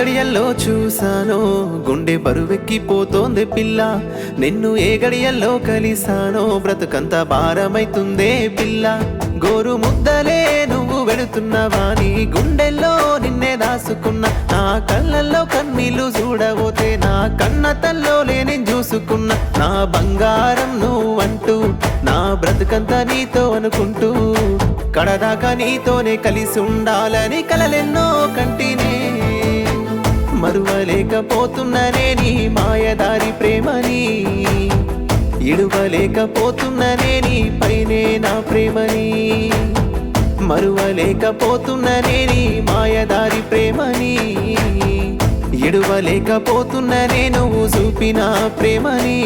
గడియల్లో చూసానో గుండె బరువెక్కిపోతోంది పిల్ల. నిన్ను ఏ గడియల్లో కలిసానో బ్రతుకంత భారమైతుందే పిల్ల. గోరు ముద్దలే నువ్వు వెళుతున్నవా, నీ గుండెల్లో నిన్నే దాసుకున్నా. నా కళ్ళల్లో కన్నీళ్లు చూడబోతే నా కన్న తల్లోలే నేను చూసుకున్నా. నా బంగారం నువ్వంటూ నా బ్రతుకంతా నీతో అనుకుంటూ కడదాకా నీతోనే కలిసి ఉండాలని కలలెన్నో కంటినే. మరువలేకపోతున్ననే నీ మాయదారి ప్రేమని, ఇడువలేకపోతున్ననే నీ పైనే నా ప్రేమని. మరువలేకపోతున్ననే నీ మాయదారి ప్రేమని, ఇడువలేకపోతున్ననే నువ్వు చూపిన ప్రేమని.